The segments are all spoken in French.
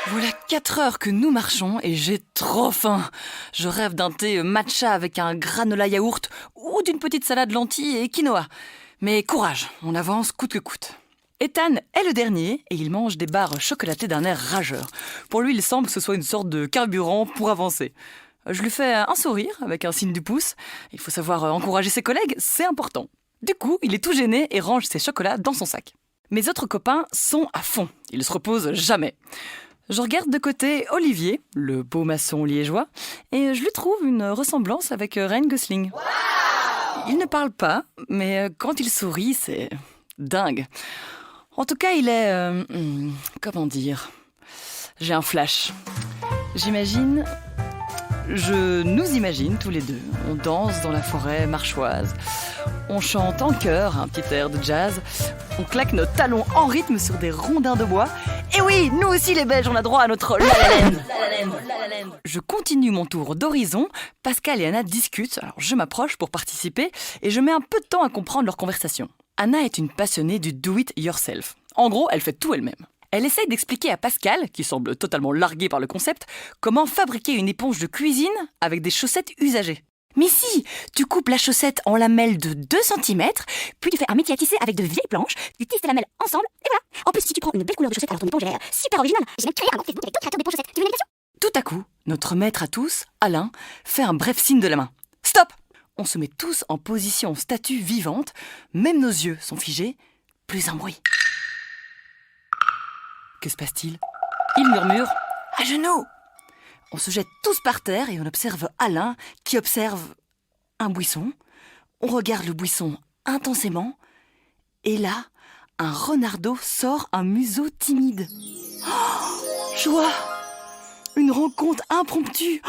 Voilà 4 heures que nous marchons et j'ai trop faim. Je rêve d'un thé matcha avec un granola yaourt ou d'une petite salade lentilles et quinoa. Mais courage, on avance coûte que coûte. Ethan est le dernier et il mange des barres chocolatées d'un air rageur. Pour lui, il semble que ce soit une sorte de carburant pour avancer. Je lui fais un sourire avec un signe du pouce. Il faut savoir encourager ses collègues, c'est important. Du coup, il est tout gêné et range ses chocolats dans son sac. Mes autres copains sont à fond, ils ne se reposent jamais. Je regarde de côté Olivier, le beau maçon liégeois, et je lui trouve une ressemblance avec Ryan Gosling. Il ne parle pas, mais quand il sourit, c'est dingue. En tout cas, il est... comment dire ? J'ai un flash. Je nous imagine tous les deux. On danse dans la forêt marchoise. On chante en chœur un petit air de jazz. On claque nos talons en rythme sur des rondins de bois. Et oui, nous aussi les Belges, on a droit à notre La La Land. Je continue mon tour d'horizon. Pascal et Anna discutent, alors je m'approche pour participer et je mets un peu de temps à comprendre leur conversation. Anna est une passionnée du do-it-yourself. En gros, elle fait tout elle-même. Elle essaye d'expliquer à Pascal, qui semble totalement largué par le concept, comment fabriquer une éponge de cuisine avec des chaussettes usagées. Mais si, tu coupes la chaussette en lamelles de 2 cm, puis tu fais un métier à tisser avec de vieilles planches, tu tisses tes lamelles ensemble, et voilà. En plus, si tu prends une belle couleur de chaussette, alors ton éponge est super originale. J'ai même créé un Facebook avec d'autres créateurs d'éponges chaussettes. Tu veux une invitation ? Tout à coup, notre maître à tous, Alain, fait un bref signe de la main. Stop ! On se met tous en position statue vivante, même nos yeux sont figés, plus un bruit. Que se passe-t-il ? Il murmure « À genoux !» On se jette tous par terre et on observe Alain qui observe un buisson. On regarde le buisson intensément et là, un renardeau sort un museau timide. Oh, joie ! Une rencontre impromptue,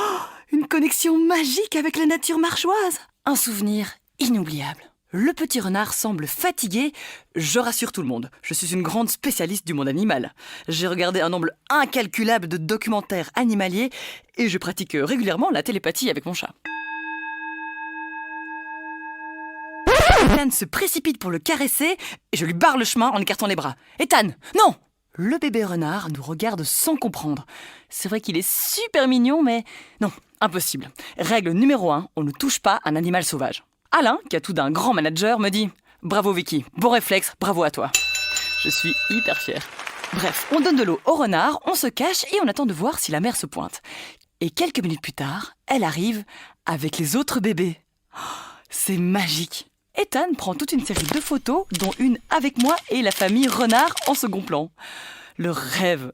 une connexion magique avec la nature marchoise. Un souvenir inoubliable. Le petit renard semble fatigué. Je rassure tout le monde, je suis une grande spécialiste du monde animal. J'ai regardé un nombre incalculable de documentaires animaliers et je pratique régulièrement la télépathie avec mon chat. Ethan se précipite pour le caresser et je lui barre le chemin en écartant les bras. Ethan, non ! Le bébé renard nous regarde sans comprendre. C'est vrai qu'il est super mignon, mais non, impossible. Règle numéro 1, on ne touche pas un animal sauvage. Alain, qui a tout d'un grand manager, me dit « Bravo Vicky, bon réflexe, bravo à toi ». Je suis hyper fière. Bref, on donne de l'eau au renard, on se cache et on attend de voir si la mère se pointe. Et quelques minutes plus tard, elle arrive avec les autres bébés. Oh, c'est magique. Ethan prend toute une série de photos, dont une avec moi et la famille renard en second plan. Le rêve.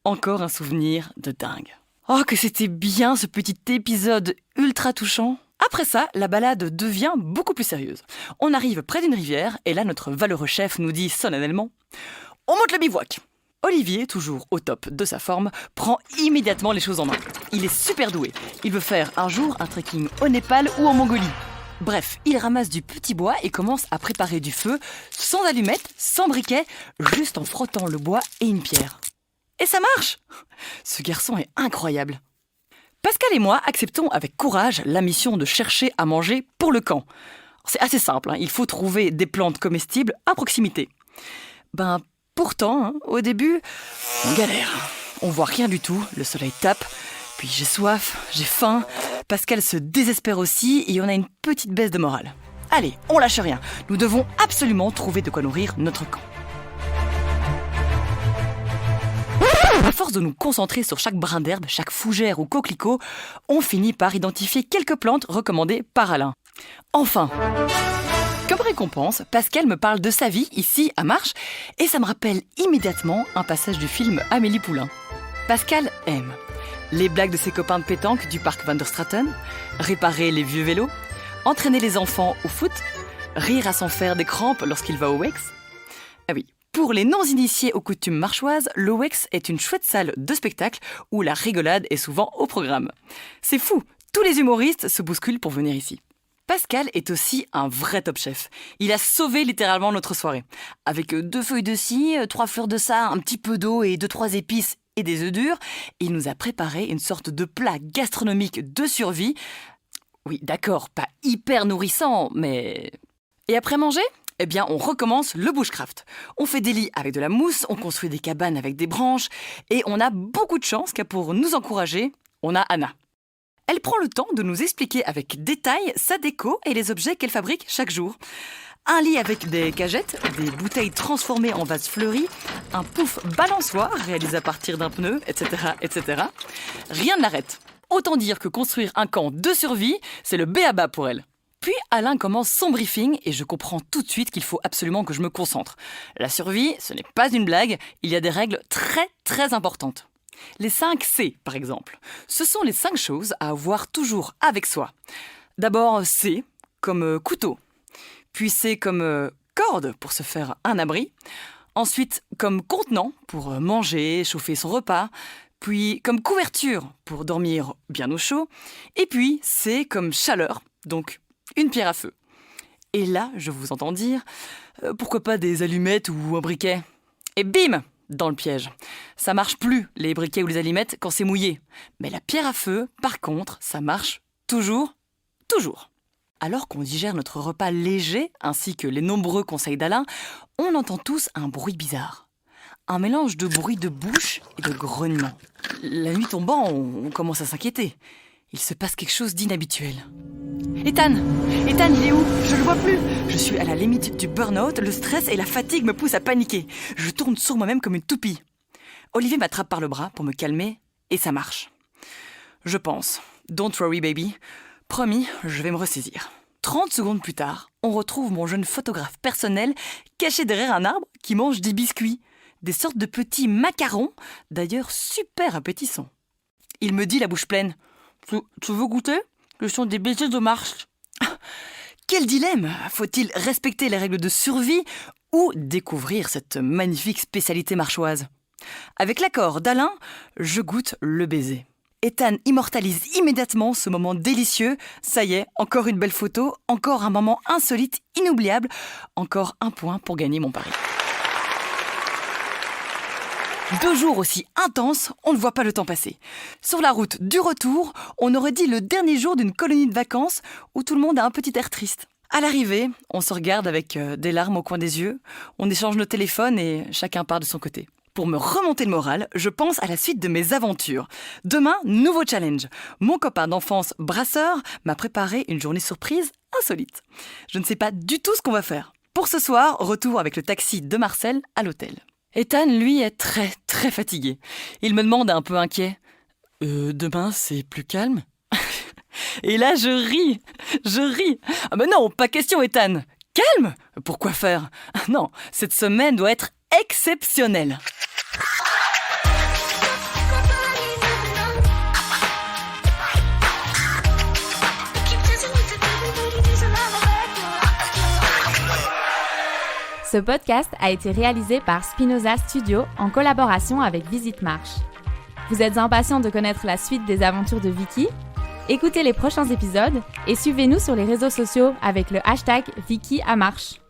Encore un souvenir de dingue. Oh, que c'était bien ce petit épisode ultra touchant. Après ça, la balade devient beaucoup plus sérieuse. On arrive près d'une rivière et là, notre valeureux chef nous dit solennellement « On monte le bivouac !» Olivier, toujours au top de sa forme, prend immédiatement les choses en main. Il est super doué. Il veut faire un jour un trekking au Népal ou en Mongolie. Bref, il ramasse du petit bois et commence à préparer du feu, sans allumettes, sans briquet, juste en frottant le bois et une pierre. Et ça marche ! Ce garçon est incroyable. Pascal et moi acceptons avec courage la mission de chercher à manger pour le camp. C'est assez simple, il faut trouver des plantes comestibles à proximité. Pourtant, au début, on galère. On voit rien du tout, le soleil tape, puis j'ai soif, j'ai faim. Pascal se désespère aussi et on a une petite baisse de morale. Allez, on lâche rien, nous devons absolument trouver de quoi nourrir notre camp. À force de nous concentrer sur chaque brin d'herbe, chaque fougère ou coquelicot, on finit par identifier quelques plantes recommandées par Alain. Enfin, comme récompense, Pascal me parle de sa vie ici à Marche et ça me rappelle immédiatement un passage du film Amélie Poulain. Pascal aime les blagues de ses copains de pétanque du parc Van der Straten, réparer les vieux vélos, entraîner les enfants au foot, rire à s'en faire des crampes lorsqu'il va au WEX. Ah oui. Pour les non-initiés aux coutumes marchoises, le WEX est une chouette salle de spectacle où la rigolade est souvent au programme. C'est fou, tous les humoristes se bousculent pour venir ici. Pascal est aussi un vrai top chef. Il a sauvé littéralement notre soirée. Avec 2 feuilles de scie, 3 fleurs de ça, un petit peu d'eau et 2-3 épices et des œufs durs, il nous a préparé une sorte de plat gastronomique de survie. Oui, d'accord, pas hyper nourrissant, mais... Et après manger ? Eh bien, on recommence le bushcraft. On fait des lits avec de la mousse, on construit des cabanes avec des branches, et on a beaucoup de chance car pour nous encourager, on a Anna. Elle prend le temps de nous expliquer avec détail sa déco et les objets qu'elle fabrique chaque jour. Un lit avec des cagettes, des bouteilles transformées en vases fleuris, un pouf balançoire réalisé à partir d'un pneu, etc., etc. Rien ne l'arrête. Autant dire que construire un camp de survie, c'est le b.a.-ba pour elle. Puis Alain commence son briefing et je comprends tout de suite qu'il faut absolument que je me concentre. La survie, ce n'est pas une blague, il y a des règles très très importantes. Les 5 C, par exemple. Ce sont les 5 choses à avoir toujours avec soi. D'abord, C, comme couteau. Puis C, comme corde, pour se faire un abri. Ensuite, comme contenant, pour manger, chauffer son repas. Puis, comme couverture, pour dormir bien au chaud. Et puis, C, comme chaleur, donc une pierre à feu. Et là, je vous entends dire, pourquoi pas des allumettes ou un briquet ? Et bim ! Dans le piège. Ça marche plus, les briquets ou les allumettes, quand c'est mouillé. Mais la pierre à feu, par contre, ça marche toujours. Alors qu'on digère notre repas léger, ainsi que les nombreux conseils d'Alain, on entend tous un bruit bizarre. Un mélange de bruit de bouche et de grognement. La nuit tombant, on commence à s'inquiéter. Il se passe quelque chose d'inhabituel. Ethan, il est où ? Je le vois plus. Je suis à la limite du burn-out, le stress et la fatigue me poussent à paniquer. Je tourne sur moi-même comme une toupie. Olivier m'attrape par le bras pour me calmer et ça marche. Je pense, don't worry baby, promis, je vais me ressaisir. 30 secondes plus tard, on retrouve mon jeune photographe personnel caché derrière un arbre qui mange des biscuits, des sortes de petits macarons, d'ailleurs super appétissants. Il me dit la bouche pleine, tu veux goûter ? Ce sont des baisers de marche. Quel dilemme ! Faut-il respecter les règles de survie ou découvrir cette magnifique spécialité marchoise ? Avec l'accord d'Alain, je goûte le baiser. Ethan immortalise immédiatement ce moment délicieux. Ça y est, encore une belle photo, encore un moment insolite, inoubliable, encore un point pour gagner mon pari. 2 jours aussi intenses, on ne voit pas le temps passer. Sur la route du retour, on aurait dit le dernier jour d'une colonie de vacances où tout le monde a un petit air triste. À l'arrivée, on se regarde avec des larmes au coin des yeux, on échange nos téléphones et chacun part de son côté. Pour me remonter le moral, je pense à la suite de mes aventures. Demain, nouveau challenge. Mon copain d'enfance, Brasseur, m'a préparé une journée surprise insolite. Je ne sais pas du tout ce qu'on va faire. Pour ce soir, retour avec le taxi de Marcel à l'hôtel. Ethan, lui, est très, très fatigué. Il me demande un peu inquiet. Demain, c'est plus calme ? Et là, je ris. Ah ben non, pas question, Ethan. Calme ? Pourquoi faire ? Non, cette semaine doit être exceptionnelle. Ce podcast a été réalisé par Spinoza Studio en collaboration avec Visite Marche. Vous êtes impatient de connaître la suite des aventures de Vicky ? Écoutez les prochains épisodes et suivez-nous sur les réseaux sociaux avec le hashtag Vicky à Marche.